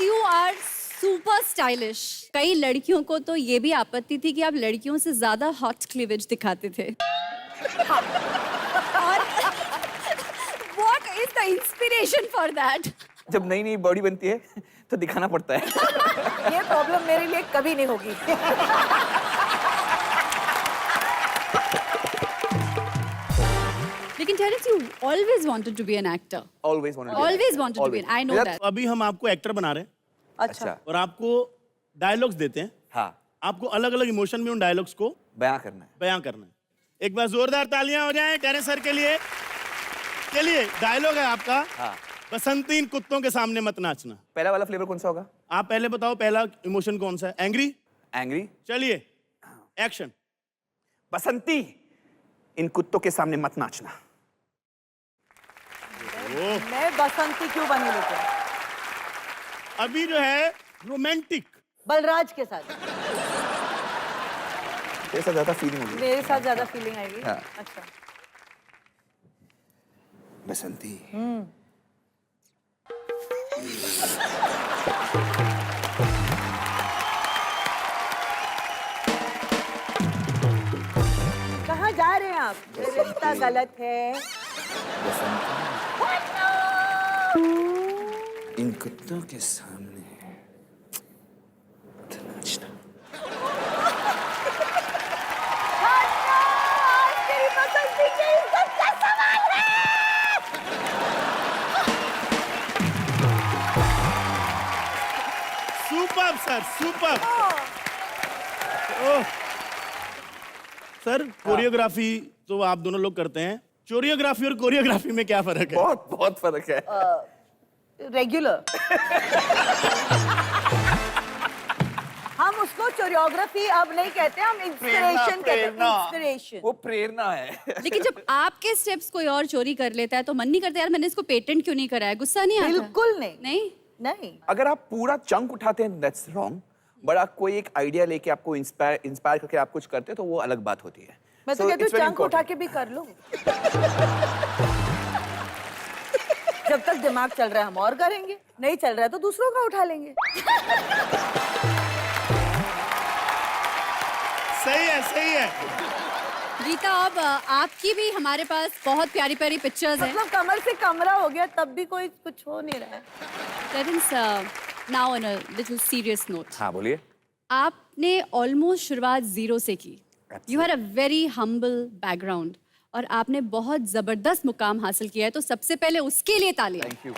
you are super stylish. कई लड़कियों को तो ये भी आपत्ति थी कि आप लड़कियों से ज्यादा hot cleavage दिखाते थे. और what is the inspiration for that? जब नई नई बॉडी बनती है तो दिखाना पड़ता है. ये प्रॉब्लम मेरे लिए कभी नहीं होगी. लेकिन Terence, you always wanted to be an actor. Always wanted to be. Always wanted to be. Always. I know मेरा- that. अभी हम आपको एक्टर बना रहे हैं अच्छा. और आपको डायलॉग्स देते हैं. हाँ, आपको अलग अलग इमोशन में उन डायलॉग्स को बयां करना है. बयां करना है. एक बार जोरदार तालियां हो जाएं टेरेंस सर के लिए. चलिए, डायलॉग है आपका. हाँ. बसंती इन कुत्तों के सामने मत नाचना. पहला वाला फ्लेवर कौन सा होगा? आप पहले बताओ, पहला इमोशन कौन सा है? एंग्री. एंग्री. चलिए, एक्शन. बसंती, इन कुत्तों के सामने मत नाचना. मैं बसंती क्यों बनी लेकिन? अभी जो है रोमांटिक. बलराज के साथ. ऐसा ज्यादा फीलिंग होगी. मेरे साथ ज्यादा फीलिंग आएगी. हाँ. अच्छा. बसंती. कहाँ जा रहे हैं आप? ये रिश्ता गलत है. इन कुत्तों के सामने मत नाचना. तेरी बसंती की इज्जत का सवाल है. Super sir, super. Sir, choreography तो आप दोनों लोग करते हैं. चोरियोग्राफी और कोरियोग्राफी में क्या फर्क है? बहुत बहुत फर्क है. रेगुलर. हम उसको कोरियोग्राफी अब नहीं कहते, हम इंस्पिरेशन कहते हैं. इंस्पिरेशन. वो प्रेरणा है. लेकिन जब आपके स्टेप्स कोई और चोरी कर लेता है तो मन नहीं करता यार मैंने इसको पेटेंट क्यों नहीं कराया? गुस्सा नहीं आता? बिल्कुल नहीं. नहीं? नहीं. अगर आप पूरा चंक उठाते हैं दैट्स रॉन्ग. बट आप कोई एक आइडिया लेके आपको इंस्पायर करके आप कुछ करते हैं तो वो अलग बात होती है. मैं तो कहती हूँ चंक उठा के भी कर लो. जब तक दिमाग चल रहा है हम और करेंगे, नहीं चल रहा है तो दूसरों का उठा लेंगे. सही है, सही है. गीता, अब आपकी भी हमारे पास बहुत प्यारी प्यारी पिक्चर्स हैं. मतलब कमर से कमरा हो गया तब भी कोई कुछ हो नहीं रहा है. Terence, now on a little serious note. हाँ बोलिए. आपने ऑलमोस्ट शुरुआत जीरो से की. You had a very humble background और आपने बहुत जबरदस्त मुकाम हासिल किया है, तो सबसे पहले उसके लिए तालियां. Thank you.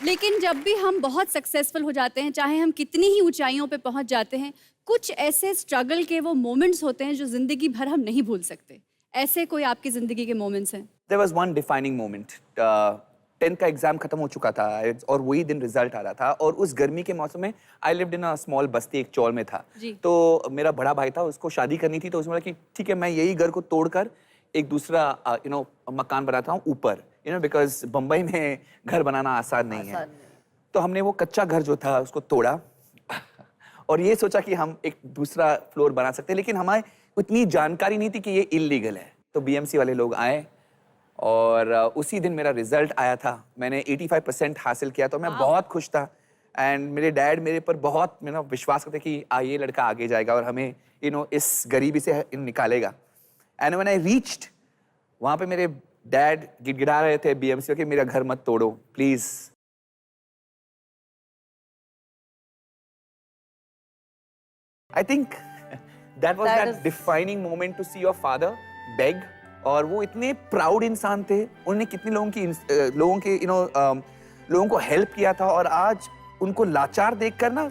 लेकिन जब भी हम बहुत सक्सेसफुल हो जाते हैं, चाहे हम कितनी ही ऊंचाइयों पे पहुंच जाते हैं, कुछ ऐसे स्ट्रगल के वो मोमेंट्स होते हैं जो जिंदगी भर हम नहीं भूल सकते. ऐसे कोई आपकी जिंदगी के मोमेंट्स हैं? There was one defining moment. 10th का एग्जाम खत्म हो चुका था और वही दिन रिजल्ट आ रहा था और उस गर्मी के मौसम में I lived in a small बस्ती, एक चौल में था. तो मेरा बड़ा भाई था, उसको शादी करनी थी तो उसने बोला कि ठीक है मैं यही घर को तोड़कर एक दूसरा मकान बनाता हूँ ऊपर, बिकॉज बम्बई में घर बनाना आसान नहीं है. तो हमने वो कच्चा घर जो था उसको तोड़ा और ये सोचा कि हम एक दूसरा फ्लोर बना सकते हैं, लेकिन हमारे उतनी जानकारी नहीं थी कि ये इलीगल है. तो बीएमसी वाले लोग आए और उसी दिन मेरा रिजल्ट आया था. मैंने 85% हासिल किया तो मैं बहुत खुश था. एंड मेरे डैड मेरे पर बहुत विश्वास करते कि ये लड़का आगे जाएगा और हमें इस गरीबी से निकालेगा. एंड व्हेन आई रीच्ड, वहाँ पे मेरे डैड गिड़गिड़ा रहे थे बीएमसी के, मेरा घर मत तोड़ो please. I think that was that defining moment to see your father beg. और वो इतने प्राउड इंसान थे, उन्होंने कितने लोगों को हेल्प किया था और आज उनको लाचार देखकर ना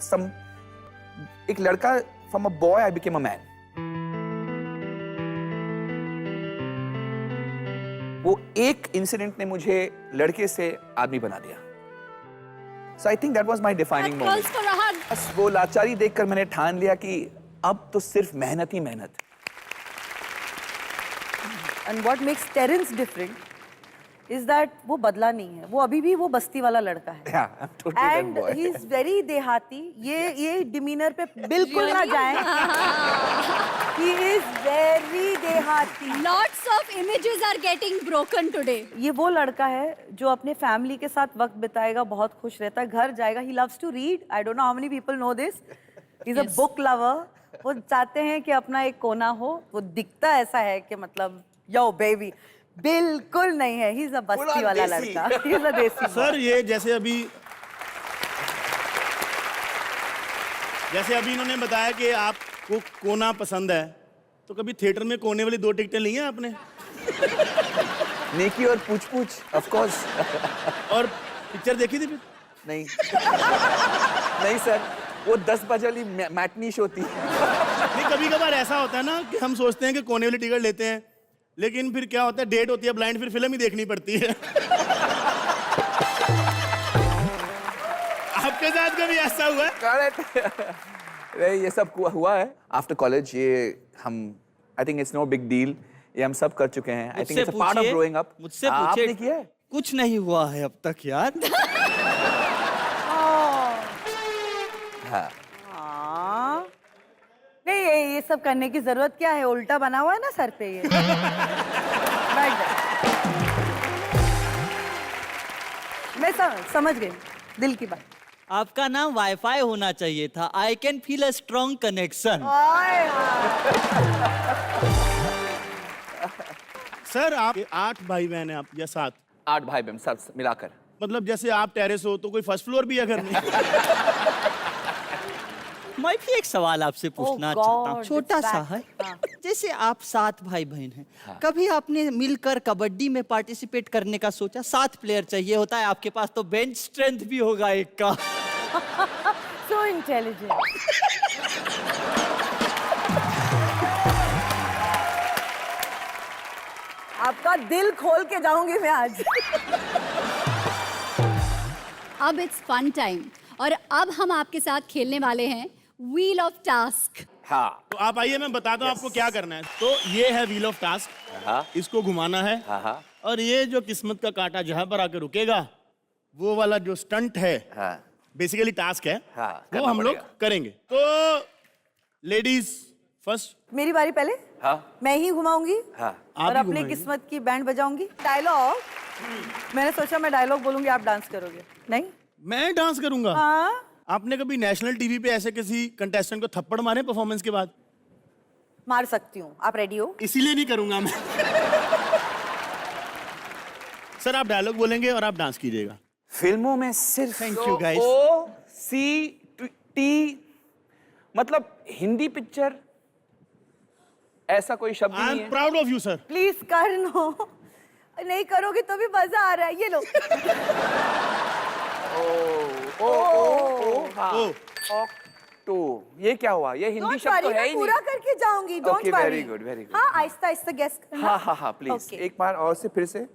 एक लड़का from a boy I became a man. वो एक इंसिडेंट ने मुझे लड़के से आदमी बना दिया. So I think that was my defining moment. बस वो लाचारी देखकर मैंने ठान लिया कि अब तो सिर्फ मेहनत ही मेहनत. And what makes Terence different is that वो बदला नहीं है. वो अभी भी वो बस्ती वाला लड़का है. Yeah, I'm totally that And boy. he is very देहाती. ये डिमीनर पे बिल्कुल ना जाएं. He is very देहाती. देहाती। Lots of images are getting broken today. ये वो लड़का है जो अपने फैमिली के साथ वक्त बिताएगा, बहुत खुश रहता है, घर जाएगा, he loves to read. I don't know how many people know this. He's a book lover. वो चाहते हैं कि अपना एक कोना हो, वो दिखता ऐसा है कि मतलब यो बेबी, बिल्कुल नहीं है, he's a बस्ती वाला लड़का, he's a देसी। सर ये जैसे अभी इन्होंने बताया कि आपको कोना पसंद है, तो कभी थिएटर में कोने वाली 2 टिकटें ली हैं आपने? नेकी और पूछ पूछ, ऑफ कोर्स। और पिक्चर देखी थी फिर? नहीं नहीं सर, वो 10 बजे वाली मैटनी शो थी। नहीं, कभी कभार ऐसा होता है ना कि हम सोचते हैं कि कोने वाली टिकट लेते हैं, लेकिन फिर क्या होता है, डेट होती है ब्लाइंड, फिर फिल्म ही देखनी पड़ती है। आपके साथ कभी ऐसा हुआ है? करेक्ट। नहीं, ये सब हुआ है आफ्टर कॉलेज। ये हम, I think it's no big deal, ये हम सब कर चुके हैं। I think it's a part of growing up. मुझसे पूछिए, आपने किया है? कुछ नहीं हुआ है अब तक यार। हाँ। हाँ। नहीं, ये सब करने की जरूरत क्या है, उल्टा बना हुआ है ना सर पे ये। बैठ जा। मैं समझ गई दिल की बात। आपका नाम वाईफाई होना चाहिए था। I can feel a strong connection. Sir आप 8 भाई बहन हैं आप या 7? 8 भाई बहन सब मिलाकर। मतलब जैसे आप टेरेस हो तो कोई फर्स्ट फ्लोर भी है घर में? मैं भी एक सवाल आपसे पूछना Oh God, चाहता हूँ, छोटा it's सा back. है। हाँ। जैसे आप 7 भाई बहन हैं, कभी आपने मिलकर कबड्डी में पार्टिसिपेट करने का सोचा? 7 प्लेयर चाहिए होता है, आपके पास तो बेंच स्ट्रेंथ भी होगा एक का। So intelligent. आपका दिल खोल के जाऊंगी मैं आज। अब इट्स फन टाइम और अब हम आपके साथ खेलने वाले हैं व्हील ऑफ टास्क। हाँ। तो आप आइए, मैं बताता हूँ आपको क्या करना है। तो ये है व्हील ऑफ टास्क। हाँ। इसको घुमाना है। हाँ। और ये जो किस्मत का कांटा जहां पर आकर रुकेगा, वो वाला जो स्टंट है, हाँ। बेसिकली टास्क है, हाँ, वो करना हम लोग पड़ेगा। करेंगे। तो लेडीज फर्स्ट। मेरी बारी पहले। हाँ। मैं ही घुमाऊंगी। हाँ। आप और ही अपनी घुमाएंगे। किस्मत की बैंड बजाऊंगी। डायलॉग, मैंने सोचा मैं डायलॉग बोलूंगी, आप डांस करोगे। नहीं? मैं डांस करूंगा? हाँ। आपने कभी नेशनल टीवी पे ऐसे किसी कंटेस्टेंट को थप्पड़ मारे परफॉर्मेंस के बाद? मार सकती हूँ। आप रेडी हो? इसीलिए नहीं करूंगा मैं। सर आप डायलॉग बोलेंगे और आप डांस कीजिएगा। फिल्मों में सिर्फ Thank you, guys. OCT, मतलब हिंदी पिक्चर ऐसा कोई शब्द आई नहीं एम है। Proud of you sir. Please कर लो। नहीं करोगे तो भी मजा आ रहा है। ये लो। हाँ। तो ये क्या हुआ? ये हिंदी Don't शब्द तो worry, है मैं ही पूरा नहीं। करके जाऊंगी। Don't Okay, worry. very good, very good. हाँ, आहिस्ता आहिस्ता गेस करना। हाँ हाँ हाँ प्लीज Okay. एक बार और से फिर से। ये,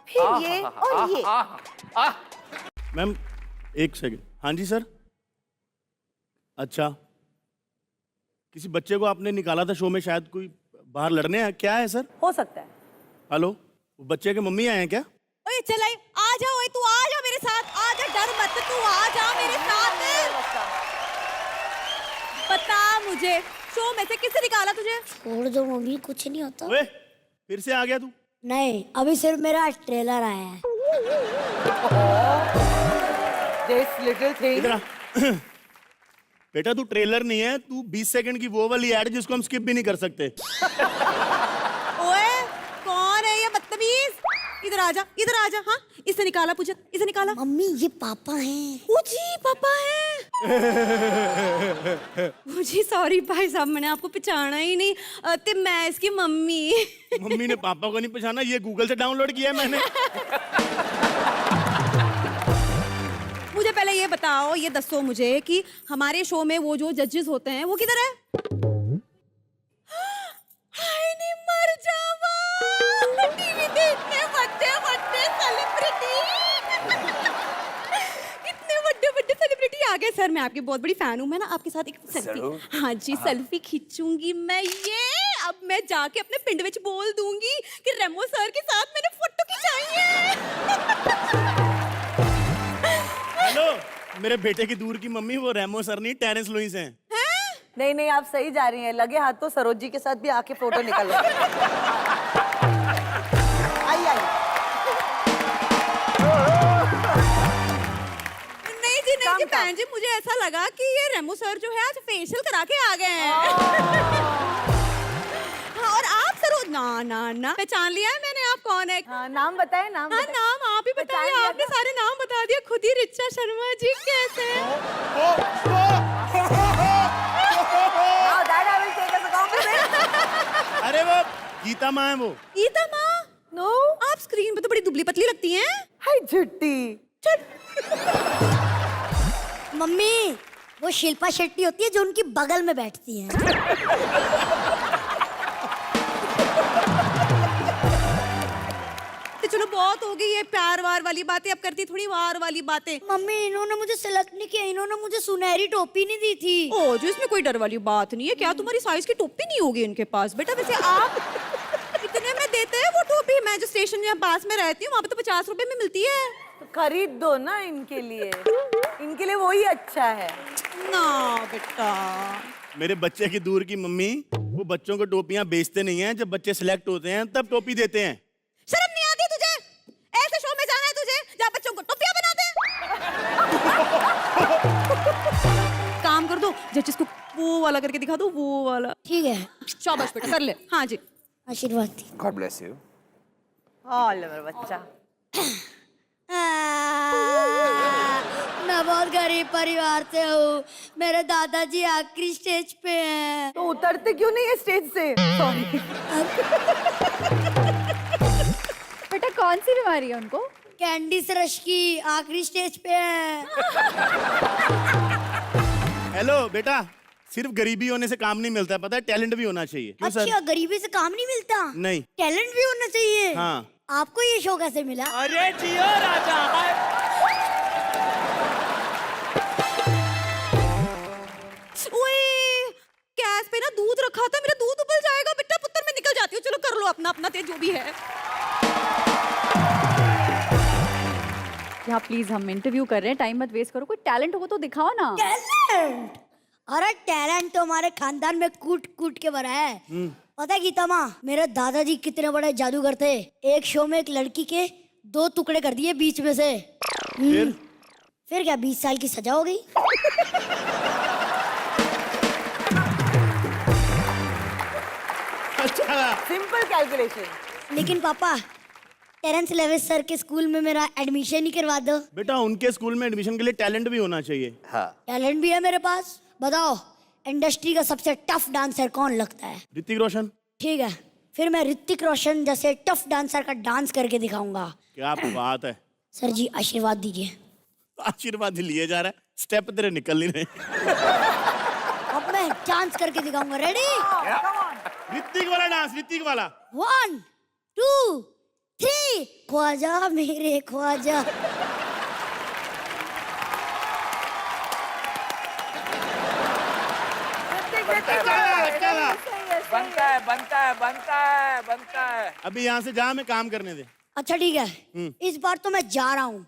फिर ये और ये। मैम एक सेकंड। हाँ जी सर। अच्छा, किसी बच्चे को आपने निकाला था शो में, शायद कोई बाहर लड़ने है, क्या है सर? हो सकता है। हेलो, वो बच्चे के मम्मी आए हैं क्या? ओए चल आई, आ जा, ओए तू आ जा मेरे साथ, आ जा, डर मत, तू आ जा मेरे साथ। बता मुझे, शो में से किसने निकाला तुझे? छोड़ दो मम्मी, कुछ नहीं होता। ओए, फिर से आ गया तू? नहीं, अभी सिर्फ मेरा ट्रेलर आया है। This little thing. इधर आ। बेटा तू ट्रेलर नहीं है, तू 20 सेकंड की वो वाली एड जिसको हम स्किप भी नहीं कर सकते। ओए कौन है ये बदतमीज? इधर आ जा, इधर आ जा। हाँ, इसे निकाला, पूछा इसे निकाला। मम्मी ये पापा हैं। ओ जी पापा है। ओ जी सॉरी भाई साहब, मैंने आपको पहचाना ही नहीं। ते मैं इसकी मम्मी। मम्मी ने पापा को नहीं पहचाना, ये गूगल से डाउनलोड किया है मैंने। मुझे पहले ये बताओ, ये दसो मुझे कि हमारे शो में वो जो जजेस होते हैं वो किधर है? हाय नी मर जावा, टीवी देखने बड़े बड़े सेलिब्रिटी, इतने बड़े बड़े सेलिब्रिटी आ गए। सर मैं आपकी बहुत बड़ी फैन हूँ, मैं ना आपके साथ एक जरूर। सेल्फी, हाँ जी सेल्फी खींचूंगी मैं। ये अब मैं जाके अपने पिंड में बोल दूंगी कि रेमो सर के साथ मैंने फोटो खिंचाई है। हेलो, मेरे बेटे की दूर की मम्मी वो रेमो सर नहीं, टेरेंस लुइस हैं। नहीं नहीं, आप सही जा रही हैं। लगे हाथ तो सरोज जी के साथ भी आके फोटो निकालो। आई आई। नहीं जी नहीं जी, काम। बहन जी मुझे ऐसा लगा कि ये रेमो सर जो है आज फेशियल करा के आ गए हैं। हाँ, और आप सरोज ना ना ना पहचान लिया है मैंने, आप कौन है? हाँ, नाम बताए, नाम हाँ बताए। नाम आप ही पहचान बताइए, लिया आपने था? सारे नाम बता दिया खुद ही। रिचा शर्मा जी कैसे? Now that I will take as a compliment. अरे वो गीता माँ है वो। गीता माँ? No. आप स्क्रीन पे तो बड़ी दुबली पतली लगती हैं। हाय झुट्टी। मम्मी वो शिल्पा शेट्टी होती है जो उनकी बगल में बैठती है। तो चलो बहुत हो गई ये प्यार वार वाली बातें, अब करती थोड़ी वार वाली बातें। मम्मी इन्होंने मुझे सेलेक्ट नहीं किया, इन्होंने मुझे सुनहरी टोपी नहीं दी थी। ओ जो इसमें कोई डर वाली बात नहीं है। क्या तुम्हारी साइज की टोपी नहीं होगी इनके पास? बेटा वैसे आप इतने में देते हैं वो टोपी? मैं जो स्टेशन यहाँ पास में रहती हूँ वहाँ पे तो 50 रुपए में मिलती है। तो खरीद दो ना इनके लिए वही अच्छा है। ना बेटा। मेरे बच्चे की दूर की मम्मी, वो बच्चों को टोपियां बेचते नहीं हैं, जब बच्चे सिलेक्ट होते हैं तब टोपी देते हैं। शर्म नहीं आती तुझे? ऐसे शो में जाना है तुझे जहाँ बच्चों को टोपियां बना दे? काम कर दो, जजेस को वो वाला करके दिखा दो, वो वाला। ठीक है, शाबाश बेटा कर ले। हाँ जी। आशीर्वाद दी। God bless you. हाँ ले मेरा बच्चा। मैं बहुत गरीब परिवार से हूँ, मेरे दादाजी आखिरी स्टेज पे हैं। तो उतरते क्यों नहीं है स्टेज से? सॉरी। बेटा कौन सी बीमारी है उनको? कैंडिस रश की आखिरी स्टेज पे है। हेलो बेटा, सिर्फ गरीबी होने से काम नहीं मिलता, पता है टैलेंट भी होना चाहिए। क्यों अच्छा, सर? गरीबी से काम नहीं मिलता? नहीं। टैलेंट भी होना चाहिए। हाँ। आपको ये शो कैसे मिला? अरे जियो राजा। ओए गैस पे ना दूध रखा था, मेरा दूध उबल जाएगा बेटा। पुत्र मैं निकल जाती हूँ, चलो कर लो अपना अपना तेज जो भी है। यहाँ प्लीज हम इंटरव्यू कर रहे हैं, टाइम मत वेस्ट करो। कोई टैलेंट हो तो दिखाओ ना। टैलेंट? अरे टैलेंट तो हमारे खानदान में कूट कूट के भरा है। पता है गीता माँ, मेरे दादाजी कितने बड़े जादूगर थे। एक शो में एक लड़की के 2 टुकड़े कर दिए बीच में से। फिर क्या 20 साल की सजा हो गई। अच्छा। Simple calculation. लेकिन पापा, टेरेंस लेविस सर के स्कूल में मेरा एडमिशन ही करवा दो। बेटा उनके स्कूल में एडमिशन के लिए टैलेंट भी होना चाहिए। हाँ. टैलेंट भी है मेरे पास। बताओ इंडस्ट्री का सबसे टफ डांसर कौन लगता है? ऋतिक रोशन। ठीक है, फिर मैं ऋतिक रोशन जैसे टफ डांसर का डांस करके दिखाऊंगा। क्या बात है। सर जी आशीर्वाद दीजिए। आशीर्वाद लिए जा रहा है, स्टेप तेरे निकल नहीं रहे। अब मैं डांस करके दिखाऊंगा। रेडी? ऋतिक वाला डांस, ऋतिक वाला। 1 2 3। ख्वाजा मेरे ख्वाजा। बनता है. अभी यहाँ से जा, मैं काम करने दे। अच्छा ठीक है, इस बार तो मैं जा रहा हूँ,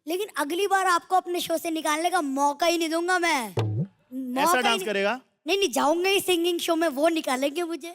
लेकिन अगली बार आपको अपने शो से निकालने का मौका ही नहीं दूंगा मैं। ऐसा डांस करेगा? नहीं नहीं, जाऊंगा ही सिंगिंग शो में, वो निकालेंगे मुझे।